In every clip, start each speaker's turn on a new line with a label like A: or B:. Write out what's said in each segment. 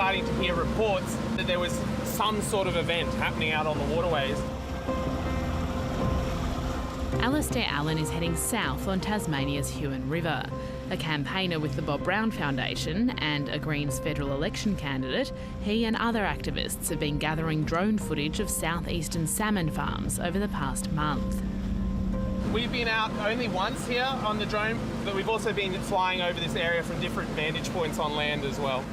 A: starting to hear reports that there was some sort of event happening out on the waterways.
B: Alastair Allen is heading south on Tasmania's Huon River. A campaigner with the Bob Brown Foundation and a Greens federal election candidate, he and other activists have been gathering drone footage of southeastern salmon farms over the past month.
A: We've been out only once here on the drone, but we've also been flying over this area from different vantage points on land as well.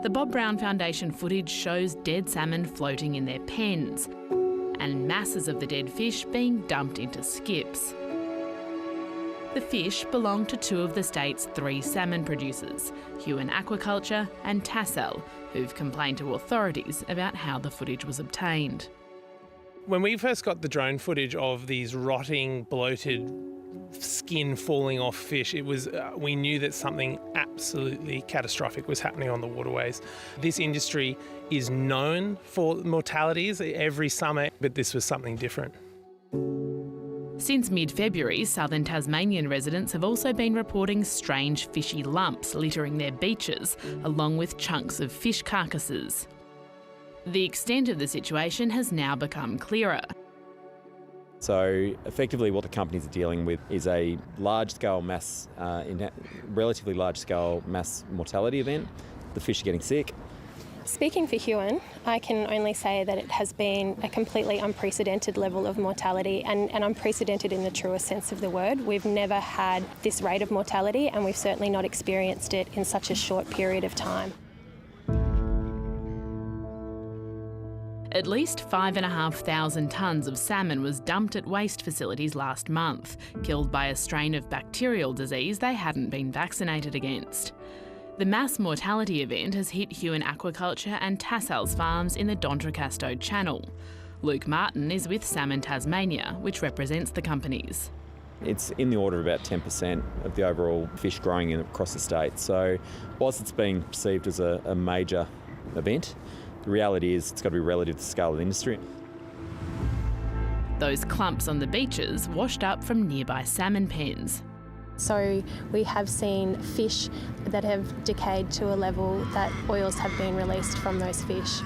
B: The Bob Brown Foundation footage shows dead salmon floating in their pens and masses of the dead fish being dumped into skips. The fish belong to two of the state's 3 salmon producers, Huon Aquaculture and Tassal, who've complained to authorities about how the footage was obtained.
A: When we first got the drone footage of these rotting, bloated, skin falling off fish, we knew that something absolutely catastrophic was happening on the waterways. This industry is known for mortalities every summer, but this was something different.
B: Since mid-February, southern Tasmanian residents have also been reporting strange fishy lumps littering their beaches, along with chunks of fish carcasses. The extent of the situation has now become clearer.
C: So effectively what the companies are dealing with is a large-scale relatively large-scale mass mortality event. The fish are getting sick.
D: Speaking for Huon, I can only say that it has been a completely unprecedented level of mortality and unprecedented in the truest sense of the word. We've never had this rate of mortality and we've certainly not experienced it in such a short period of time.
B: At least 5,500 tonnes of salmon was dumped at waste facilities last month, killed by a strain of bacterial disease they hadn't been vaccinated against. The mass mortality event has hit Huon Aquaculture and Tassal's farms in the D'Entrecasteaux Channel. Luke Martin is with Salmon Tasmania, which represents the companies.
C: It's in the order of about 10% of the overall fish growing across the state. So whilst it's being perceived as a major event, the reality is it's got to be relative to the scale of the industry.
B: Those clumps on the beaches washed up from nearby salmon pens.
D: So we have seen fish that have decayed to a level that oils have been released from those fish.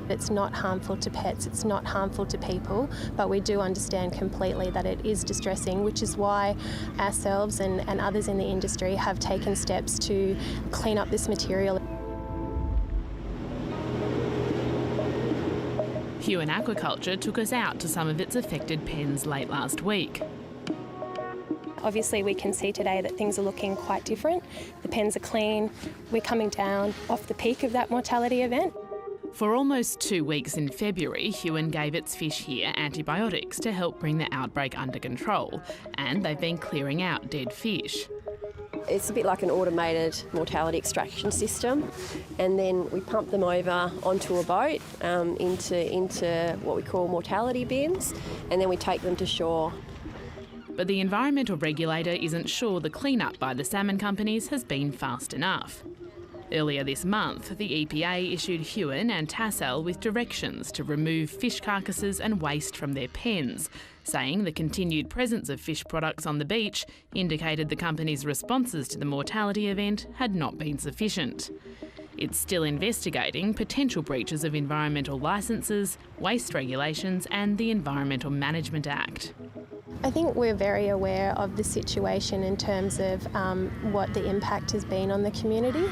D: It's not harmful to pets, it's not harmful to people, but we do understand completely that it is distressing, which is why ourselves and others in the industry have taken steps to clean up this material.
B: Huon Aquaculture took us out to some of its affected pens late last week.
D: Obviously we can see today that things are looking quite different. The pens are clean, we're coming down off the peak of that mortality event.
B: For almost 2 weeks in February, Huon gave its fish here antibiotics to help bring the outbreak under control, and they've been clearing out dead fish.
E: It's a bit like an automated mortality extraction system, and then we pump them over onto a boat into what we call mortality bins, and then we take them to shore.
B: But the environmental regulator isn't sure the clean-up by the salmon companies has been fast enough. Earlier this month, the EPA issued Huon and Tassal with directions to remove fish carcasses and waste from their pens, saying the continued presence of fish products on the beach indicated the company's responses to the mortality event had not been sufficient. It's still investigating potential breaches of environmental licences, waste regulations and the Environmental Management Act.
D: I think we're very aware of the situation in terms of what the impact has been on the community.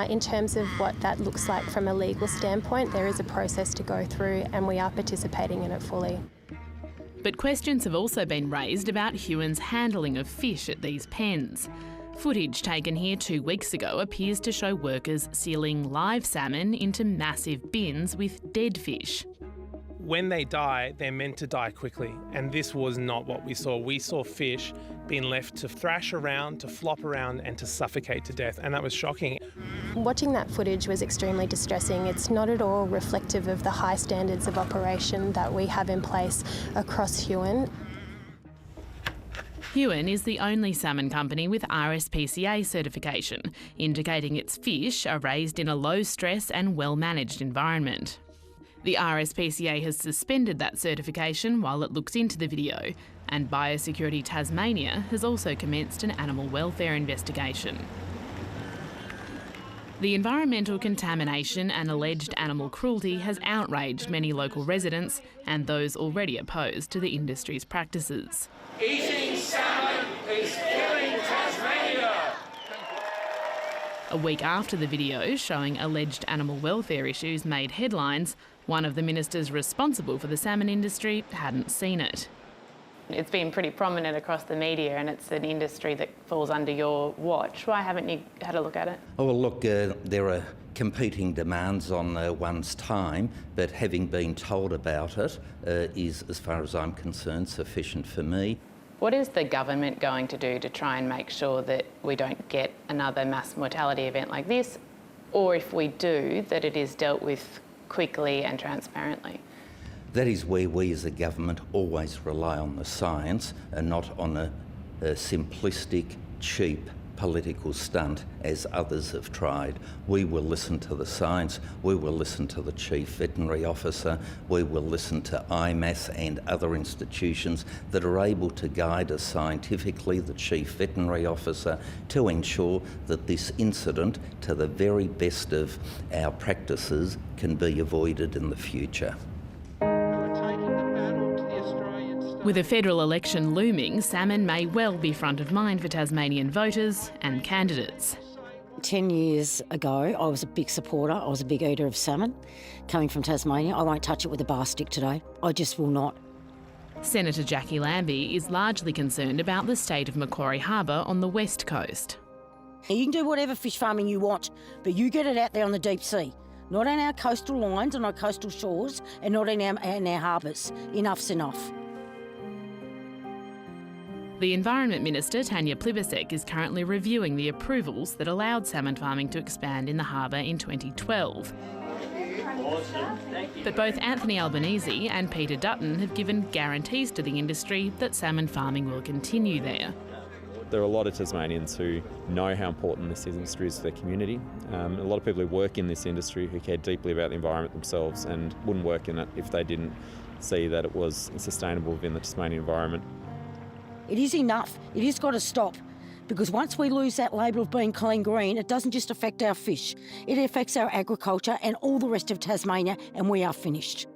D: In terms of what that looks like from a legal standpoint, there is a process to go through and we are participating in it fully.
B: But questions have also been raised about Huon's handling of fish at these pens. Footage taken here 2 weeks ago appears to show workers sealing live salmon into massive bins with dead fish.
A: When they die, they're meant to die quickly, and this was not what we saw. We saw fish being left to thrash around, to flop around and to suffocate to death, and that was shocking.
D: Watching that footage was extremely distressing. It's not at all reflective of the high standards of operation that we have in place across Huon.
B: Huon is the only salmon company with RSPCA certification, indicating its fish are raised in a low-stress and well-managed environment. The RSPCA has suspended that certification while it looks into the video, and Biosecurity Tasmania has also commenced an animal welfare investigation. The environmental contamination and alleged animal cruelty has outraged many local residents and those already opposed to the industry's practices.
F: Eating salmon is killing Tasmania!
B: A week after the video showing alleged animal welfare issues made headlines, one of the ministers responsible for the salmon industry hadn't seen it.
G: It's been pretty prominent across the media and it's an industry that falls under your watch. Why haven't you had a look at it?
H: Oh, well, look, there are competing demands on one's time, but having been told about it is, as far as I'm concerned, sufficient for me.
G: What is the government going to do to try and make sure that we don't get another mass mortality event like this, or if we do, that it is dealt with quickly and transparently?
H: That is where we as a government always rely on the science and not on a simplistic, cheap political stunt as others have tried. We will listen to the science, we will listen to the Chief Veterinary Officer, we will listen to IMAS and other institutions that are able to guide us scientifically, the Chief Veterinary Officer, to ensure that this incident, to the very best of our practices, can be avoided in the future.
B: With a federal election looming, salmon may well be front of mind for Tasmanian voters and candidates.
I: 10 years ago, I was a big supporter, I was a big eater of salmon. Coming from Tasmania, I won't touch it with a bar stick today. I just will not.
B: Senator Jackie Lambie is largely concerned about the state of Macquarie Harbour on the west coast.
I: You can do whatever fish farming you want, but you get it out there on the deep sea. Not on our coastal lines, on our coastal shores, and not in our harbours. Enough's enough.
B: The Environment Minister, Tanya Plibersek, is currently reviewing the approvals that allowed salmon farming to expand in the harbour in 2012. But both Anthony Albanese and Peter Dutton have given guarantees to the industry that salmon farming will continue there.
C: There are a lot of Tasmanians who know how important this industry is to their community. A lot of people who work in this industry who care deeply about the environment themselves and wouldn't work in it if they didn't see that it was sustainable within the Tasmanian environment.
I: It is enough. It has got to stop. Because once we lose that label of being clean green, it doesn't just affect our fish. It affects our agriculture and all the rest of Tasmania, and we are finished.